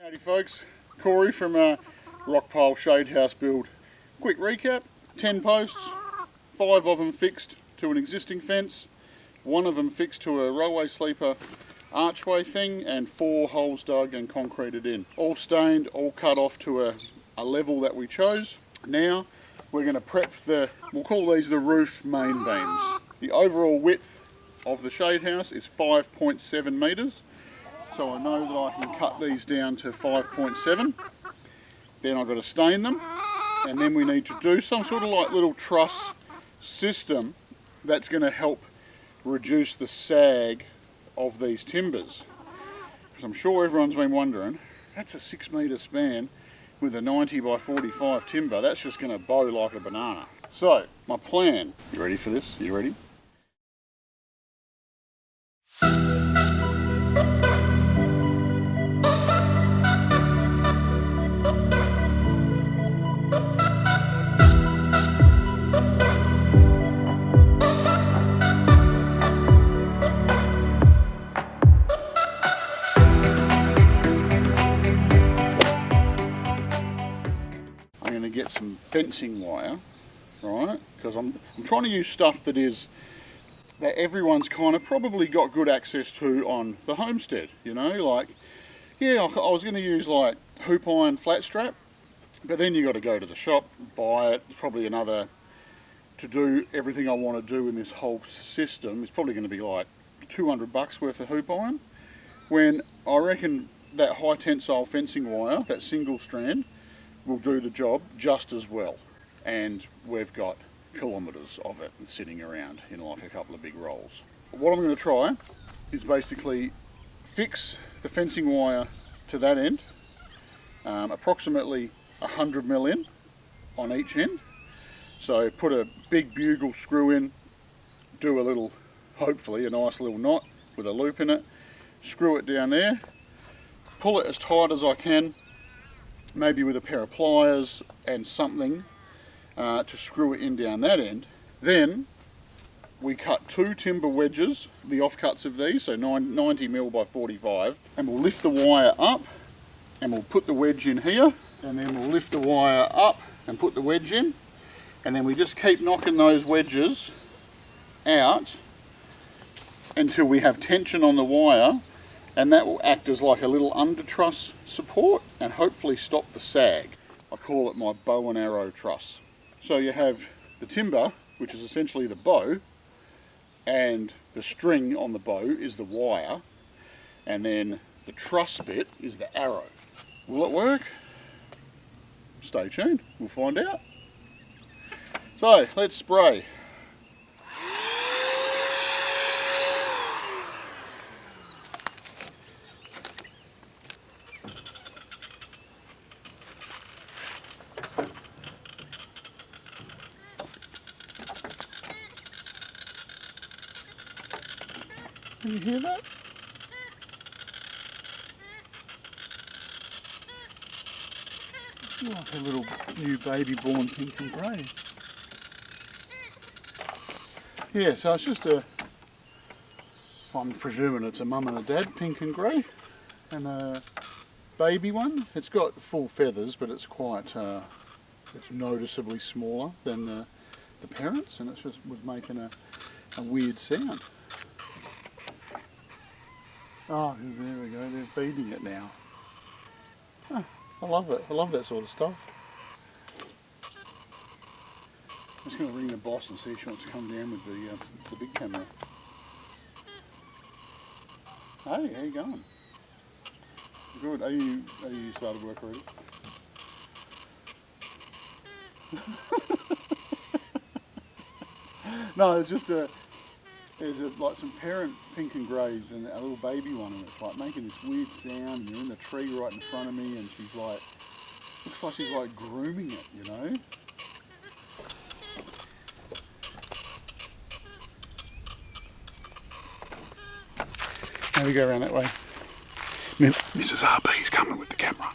Howdy folks, Corey from Rockpile Shade House Build. Quick recap, 10 posts, 5 of them fixed to an existing fence, 1 of them fixed to a railway sleeper archway thing, and 4 holes dug and concreted in. All stained, all cut off to a level that we chose. Now we're going to prep we'll call these the roof main beams. The overall width of the shade house is 5.7 metres. So I know that I can cut these down to 5.7. Then I've got to stain them. And then we need to do some sort of like little truss system that's going to help reduce the sag of these timbers. Because I'm sure everyone's been wondering, that's a 6 metre span with a 90 by 45 timber. That's just going to bow like a banana. So, my plan. You ready for this? You ready? Get some fencing wire, right? Because I'm trying to use stuff that everyone's kind of probably got good access to on the homestead, you know, like, yeah, I was going to use like hoop iron flat strap, but then you got to go to the shop, buy it. It's probably to do everything I want to do in this whole system, it's probably going to be like $200 worth of hoop iron, when I reckon that high tensile fencing wire, that single strand, will do the job just as well. And we've got kilometres of it sitting around in like a couple of big rolls. What I'm going to try is basically fix the fencing wire to that end, approximately 100 mil in on each end. So put a big bugle screw in, do a little, hopefully a nice little knot with a loop in it, screw it down there, pull it as tight as I can, maybe with a pair of pliers and something to screw it in down that end. Then we cut 2 timber wedges, the offcuts of these, so 90 mil by 45, and we'll lift the wire up and we'll put the wedge in here, and then we'll lift the wire up and put the wedge in, and then we just keep knocking those wedges out until we have tension on the wire, and that will act as like a little under truss support and hopefully stop the sag. I call it my bow and arrow truss. So you have the timber, which is essentially the bow, and the string on the bow is the wire, and then the truss bit is the arrow. Will it work? Stay tuned, we'll find out. So let's spray. Can you hear that? It's like a little new baby born pink and grey. Yeah, so it's just I'm presuming it's a mum and a dad, pink and grey, and a baby one. It's got full feathers, but it's quite, it's noticeably smaller than the parents, and it just was making a weird sound. Oh, there we go, they're feeding it now. Oh, I love it, I love that sort of stuff. I'm just going to ring the boss and see if she wants to come down with the big camera. Hey, how you going? Good, are you started work already? No, it's just there's like some parent pink and greys and a little baby one, and it's like making this weird sound, and you're in the tree right in front of me, and she's like, looks like she's like grooming it, you know? Now we go around that way. Mrs. RB's coming with the camera.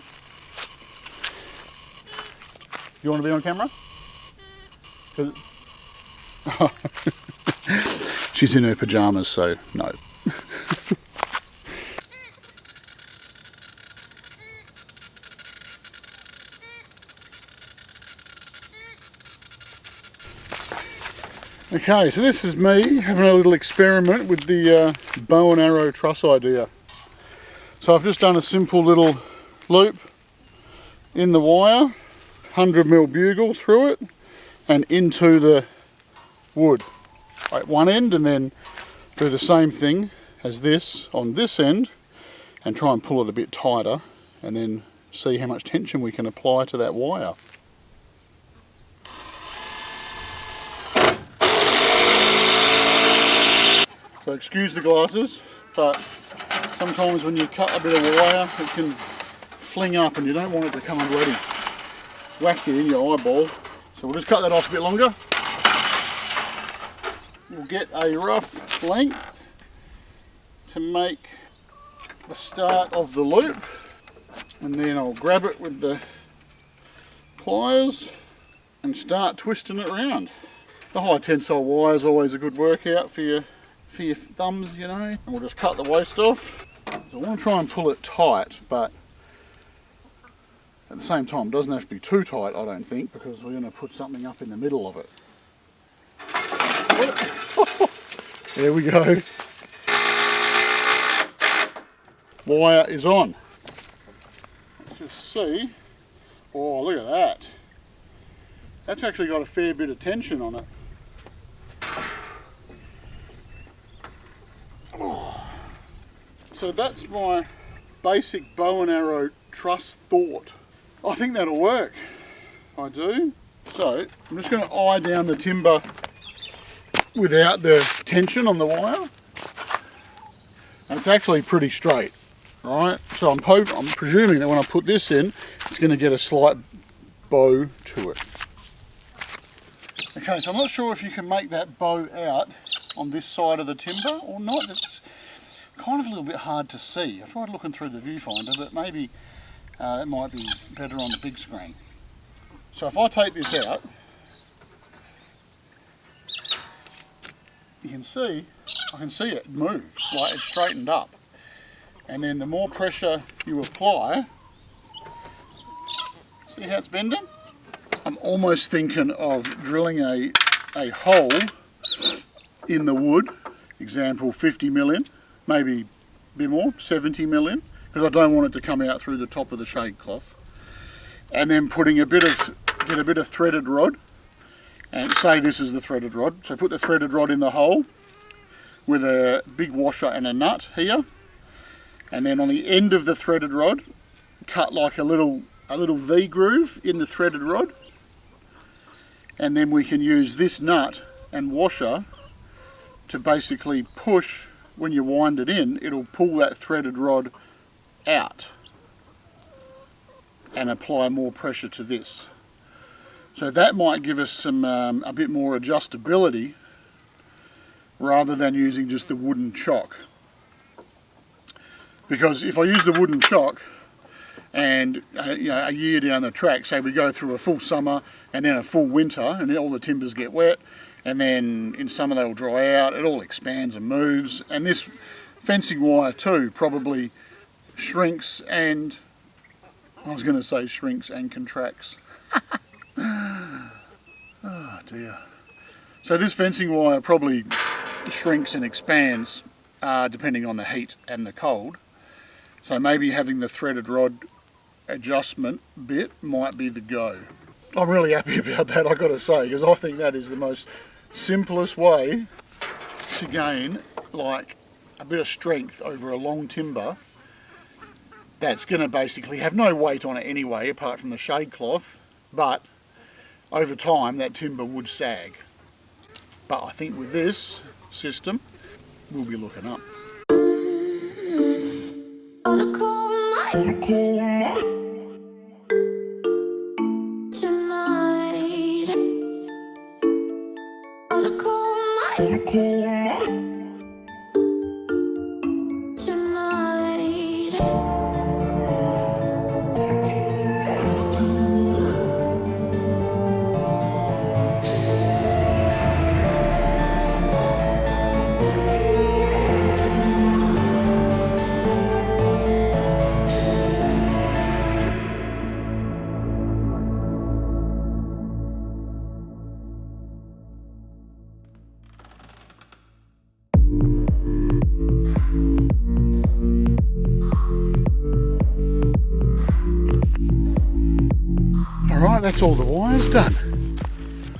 You want to be on camera? She's in her pyjamas, so no. Okay, so this is me having a little experiment with the bow and arrow truss idea. So I've just done a simple little loop in the wire, 100mm bugle through it and into the wood at one end, and then do the same thing as this on this end and try and pull it a bit tighter and then see how much tension we can apply to that wire. So excuse the glasses, but sometimes when you cut a bit of wire it can fling up and you don't want it to come and bloody whack you in your eyeball. So we'll just cut that off a bit longer. We'll get a rough length to make the start of the loop, and then I'll grab it with the pliers and start twisting it around. The high tensile wire is always a good workout for your thumbs, you know. And we'll just cut the waste off. So I want to try and pull it tight, but at the same time it doesn't have to be too tight, I don't think, because we're going to put something up in the middle of it. There we go. Wire is on. Let's just see. Oh, look at that. That's actually got a fair bit of tension on it. So that's my basic bow and arrow truss thought. I think that'll work. I do. So I'm just going to eye down the timber without the tension on the wire. And it's actually pretty straight, right? So I'm presuming that when I put this in, it's going to get a slight bow to it. Okay, so I'm not sure if you can make that bow out on this side of the timber or not. It's kind of a little bit hard to see. I tried looking through the viewfinder, but maybe it might be better on the big screen. So if I take this out, you can see, I can see it moves, like it's straightened up. And then the more pressure you apply, see how it's bending? I'm almost thinking of drilling a hole in the wood, example 50mm in, maybe a bit more, 70mm in, because I don't want it to come out through the top of the shade cloth. And then putting get a bit of threaded rod, and say this is the threaded rod. So put the threaded rod in the hole with a big washer and a nut here. And then on the end of the threaded rod, cut like a little V groove in the threaded rod. And then we can use this nut and washer to basically push. When you wind it in, it'll pull that threaded rod out and apply more pressure to this. So that might give us some a bit more adjustability rather than using just the wooden chock. Because if I use the wooden chock and you know, a year down the track, say we go through a full summer and then a full winter and all the timbers get wet, and then in summer they'll dry out, it all expands and moves, and this fencing wire too probably shrinks and, I was going to say shrinks and contracts. Oh dear. So this fencing wire probably shrinks and expands depending on the heat and the cold. So maybe having the threaded rod adjustment bit might be the go. I'm really happy about that, I've got to say, because I think that is the most simplest way to gain like a bit of strength over a long timber that's going to basically have no weight on it anyway apart from the shade cloth, but over time that timber would sag. But I think with this system we'll be looking up. On a cold night. On a cold night. Alright, that's all the wires done.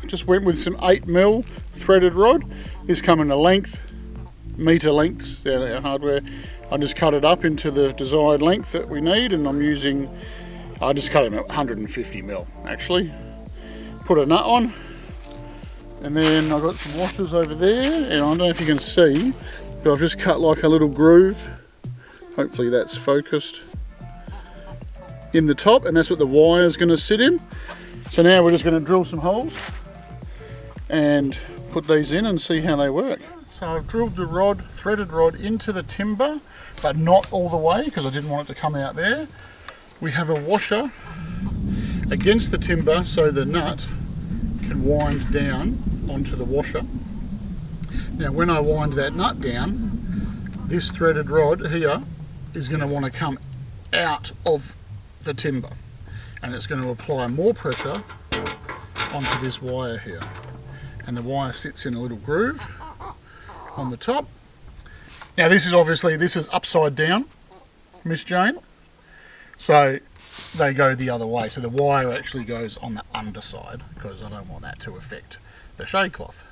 Just went with some 8mm threaded rod. This come in a length, metre lengths out of our hardware. I just cut it up into the desired length that we need, and I just cut it at 150mm actually. Put a nut on, and then I've got some washers over there, and I don't know if you can see, but I've just cut like a little groove. Hopefully that's focused in the top, and that's what the wire is going to sit in. So now we're just going to drill some holes and put these in and see how they work. So I've drilled the rod, threaded rod, into the timber, but not all the way because I didn't want it to come out there. We have a washer against the timber so the nut can wind down onto the washer. Now when I wind that nut down, this threaded rod here is going to want to come out of the timber, and it's going to apply more pressure onto this wire here, and the wire sits in a little groove on the top. Now this is upside down, Miss Jane, so they go the other way, so the wire actually goes on the underside because I don't want that to affect the shade cloth.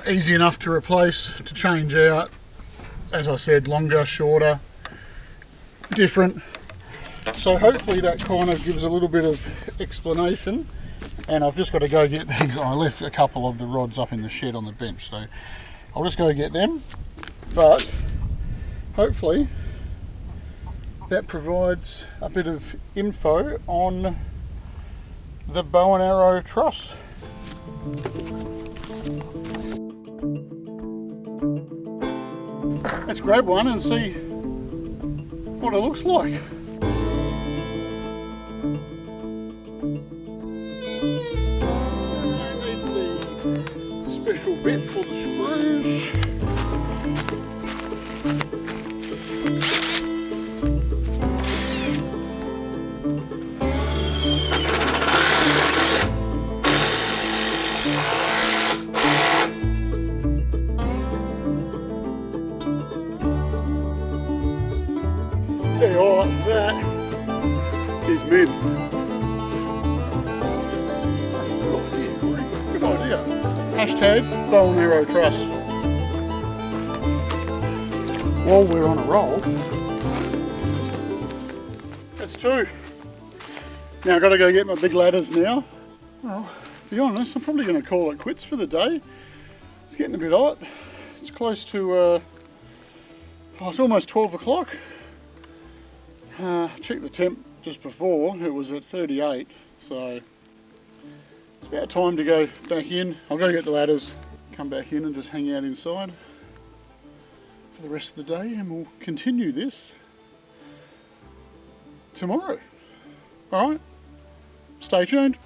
Easy enough to replace, to change out, as I said, longer, shorter, different. So hopefully that kind of gives a little bit of explanation, and I've just got to go get these. I left a couple of the rods up in the shed on the bench, so I'll just go get them, but hopefully that provides a bit of info on the bow and arrow truss. Let's grab one and see what it looks like. Special bit for the screws. Tell you what, that is mint. Good idea. Hashtag bow and arrow truss. While we're on a roll, that's two. Now I've got to go get my big ladders now. Well, to be honest, I'm probably going to call it quits for the day. It's getting a bit hot. It's close to, it's almost 12 o'clock. Checked the temp just before, it was at 38, so it's about time to go back in. I'll go get the ladders, come back in and just hang out inside for the rest of the day, and we'll continue this tomorrow. Alright, stay tuned.